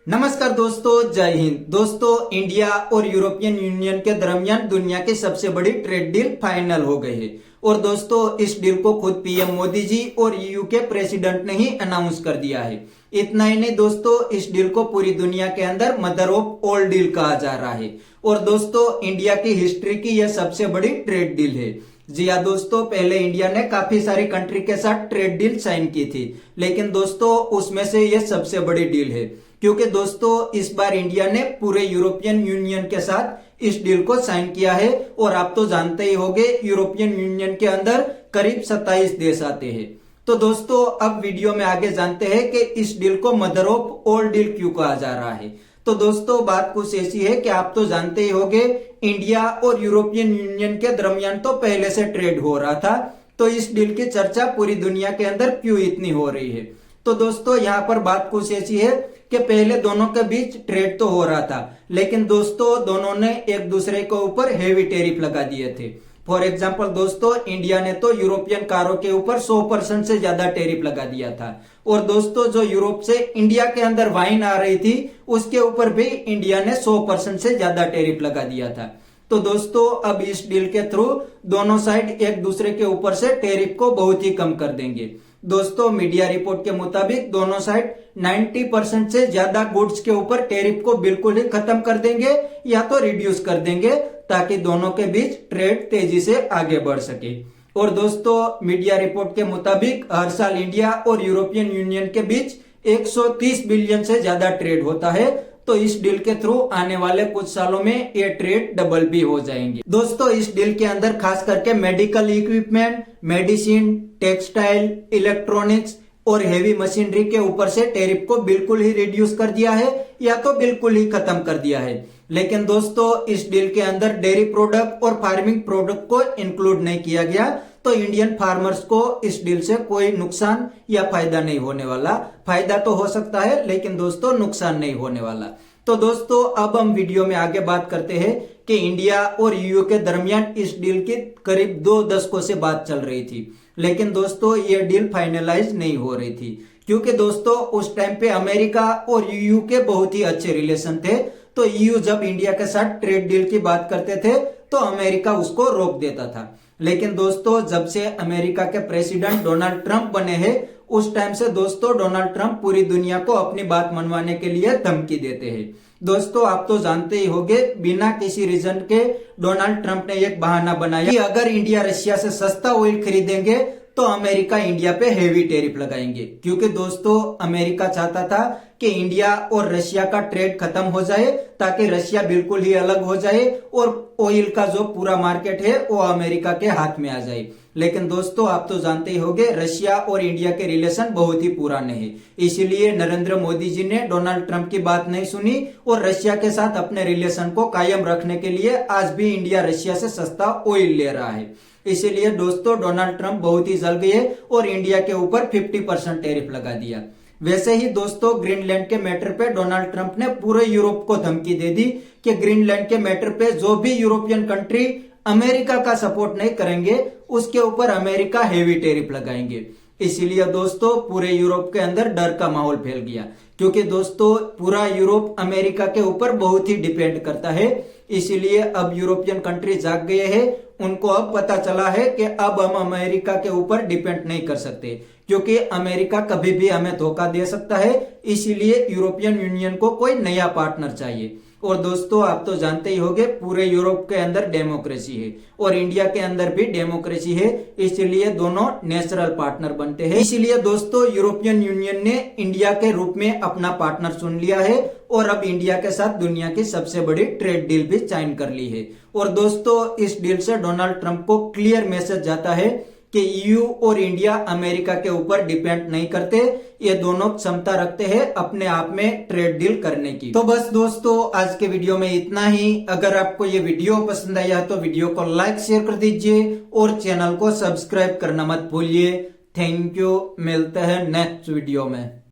नमस्कार दोस्तों, जय हिंद। दोस्तों, इंडिया और यूरोपियन यूनियन के दरमियान दुनिया की सबसे बड़ी ट्रेड डील फाइनल हो गई है। और दोस्तों, इस डील को खुद पीएम मोदी जी और ईयू के प्रेसिडेंट ने ही अनाउंस कर दिया है। इतना ही नहीं दोस्तों, इस डील को पूरी दुनिया के अंदर मदर ऑफ ऑल डील कहा जा रहा है। और दोस्तों, इंडिया की हिस्ट्री की यह सबसे बड़ी ट्रेड डील है। जी हाँ दोस्तों, पहले इंडिया ने काफी सारी कंट्री के साथ ट्रेड डील साइन की थी, लेकिन दोस्तों उसमें से यह सबसे बड़ी डील है, क्योंकि दोस्तों इस बार इंडिया ने पूरे यूरोपियन यूनियन के साथ इस डील को साइन किया है। और आप तो जानते ही होंगे, यूरोपियन यूनियन के अंदर करीब 27 देश आते हैं। तो दोस्तों, अब वीडियो में आगे जानते हैं कि इस डील को मदर ऑफ ऑल डील क्यों कहा जा रहा है। तो दोस्तों, बात कुछ ऐसी है कि आप तो जानते ही होंगे, इंडिया और यूरोपियन यूनियन के दरमियान तो पहले से ट्रेड हो रहा था। तो इस डील की चर्चा पूरी दुनिया के अंदर क्यों इतनी हो रही है। तो दोस्तों, यहाँ पर बात कुछ ऐसी है कि पहले दोनों के बीच ट्रेड तो हो रहा था, लेकिन दोस्तों दोनों ने एक दूसरे के ऊपर हेवी टैरिफ लगा दिए थे। फॉर एग्जाम्पल दोस्तों, इंडिया ने तो यूरोपियन कारों के ऊपर 100% से ज्यादा टैरिफ लगा दिया था। और दोस्तों, जो यूरोप से इंडिया के अंदर वाइन आ रही थी, उसके ऊपर भी इंडिया ने 100% से ज्यादा टैरिफ लगा दिया था। तो दोस्तों, अब इस डील के थ्रू दोनों साइड एक दूसरे के ऊपर से टैरिफ को बहुत ही कम कर देंगे। दोस्तों, मीडिया रिपोर्ट के मुताबिक दोनों साइड 90% से ज्यादा गुड्स के ऊपर टैरिफ को बिल्कुल ही खत्म कर देंगे या तो रिड्यूस कर देंगे, ताकि दोनों के बीच ट्रेड तेजी से आगे बढ़ सके। और दोस्तों, मीडिया रिपोर्ट के मुताबिक हर साल इंडिया और यूरोपियन यूनियन के बीच 130 बिलियन से ज्यादा ट्रेड होता है। तो इस डील के थ्रू आने वाले कुछ सालों में ये ट्रेड डबल भी हो जाएंगे। दोस्तों, इस डील के अंदर खास करके medical equipment, medicine, textile, electronics और हेवी मशीनरी के ऊपर से टैरिफ को बिल्कुल ही रिड्यूस कर दिया है या तो बिल्कुल ही खत्म कर दिया है। लेकिन दोस्तों, इस डील के अंदर डेयरी प्रोडक्ट और फार्मिंग प्रोडक्ट को इंक्लूड नहीं किया गया। तो इंडियन फार्मर्स को इस डील से कोई नुकसान या फायदा नहीं होने वाला। फायदा तो हो सकता है, लेकिन दोस्तों नुकसान नहीं होने वाला। तो दोस्तों, अब हम वीडियो में आगे बात करते हैं कि इंडिया और यूयू के दरमियान इस डील की करीब 2 दशकों से बात चल रही थी, लेकिन दोस्तों ये डील फाइनलाइज नहीं हो रही थी, क्योंकि दोस्तों उस टाइम पे अमेरिका और यूयू के बहुत ही अच्छे रिलेशन थे। तो यूयू जब इंडिया के साथ ट्रेड डील की बात करते थे तो अमेरिका उसको रोक देता था। लेकिन दोस्तों, जब से अमेरिका के प्रेसिडेंट डोनाल्ड ट्रंप बने हैं, उस टाइम से दोस्तों डोनाल्ड ट्रंप पूरी दुनिया को अपनी बात मनवाने के लिए धमकी देते हैं। दोस्तों, आप तो जानते ही होंगे, बिना किसी रीजन के डोनाल्ड ट्रंप ने एक बहाना बनाया कि अगर इंडिया रशिया से सस्ता ऑयल खरीदेंगे तो अमेरिका इंडिया पे हेवी टैरिफ लगाएंगे। क्योंकि दोस्तों, अमेरिका चाहता था कि इंडिया और रशिया का ट्रेड खत्म हो जाए, ताकि रशिया बिल्कुल ही अलग हो जाए और ऑयल का जो पूरा मार्केट है वो अमेरिका के हाथ में आ जाए। लेकिन दोस्तों, आप तो जानते ही होंगे, रशिया और इंडिया के रिलेशन बहुत ही पुराने हैं। इसीलिए नरेंद्र मोदी जी ने डोनाल्ड ट्रंप की बात नहीं सुनी और रशिया के साथ अपने रिलेशन को कायम रखने के लिए आज भी इंडिया रशिया से सस्ता ऑयल ले रहा है। इसीलिए दोस्तों, डोनाल्ड ट्रंप बहुत ही जल गए और इंडिया के ऊपर 50% टैरिफ लगा दिया। वैसे ही दोस्तों, ग्रीनलैंड के मैटर पे डोनाल्ड ट्रंप ने पूरे यूरोप को धमकी दे दी कि ग्रीनलैंड के मैटर पे जो भी यूरोपियन कंट्री अमेरिका का सपोर्ट नहीं करेंगे, उसके ऊपर अमेरिका हेवी टैरिफ लगाएंगे। इसीलिए दोस्तों, पूरे यूरोप के अंदर डर का माहौल फैल गया, क्योंकि दोस्तों पूरा यूरोप अमेरिका के ऊपर बहुत ही डिपेंड करता है। इसीलिए अब यूरोपियन कंट्री जाग गए हैं। उनको अब पता चला है कि अब हम अमेरिका के ऊपर डिपेंड नहीं कर सकते, क्योंकि अमेरिका कभी भी हमें धोखा दे सकता है। इसीलिए यूरोपियन यूनियन को कोई नया पार्टनर चाहिए। और दोस्तों, आप तो जानते ही होंगे, पूरे यूरोप के अंदर डेमोक्रेसी है और इंडिया के अंदर भी डेमोक्रेसी है। इसलिए दोनों नेचुरल पार्टनर बनते हैं। इसलिए दोस्तों, यूरोपियन यूनियन ने इंडिया के रूप में अपना पार्टनर चुन लिया है और अब इंडिया के साथ दुनिया की सबसे बड़ी ट्रेड डील भी साइन कर ली है। और दोस्तों, इस डील से डोनाल्ड ट्रंप को क्लियर मैसेज जाता है कि ईयू और इंडिया अमेरिका के ऊपर डिपेंड नहीं करते, ये दोनों क्षमता रखते हैं अपने आप में ट्रेड डील करने की। तो बस दोस्तों, आज के वीडियो में इतना ही। अगर आपको ये वीडियो पसंद आया तो वीडियो को लाइक शेयर कर दीजिए और चैनल को सब्सक्राइब करना मत भूलिए। Thank you. मिलते हैं नेक्स्ट वीडियो में।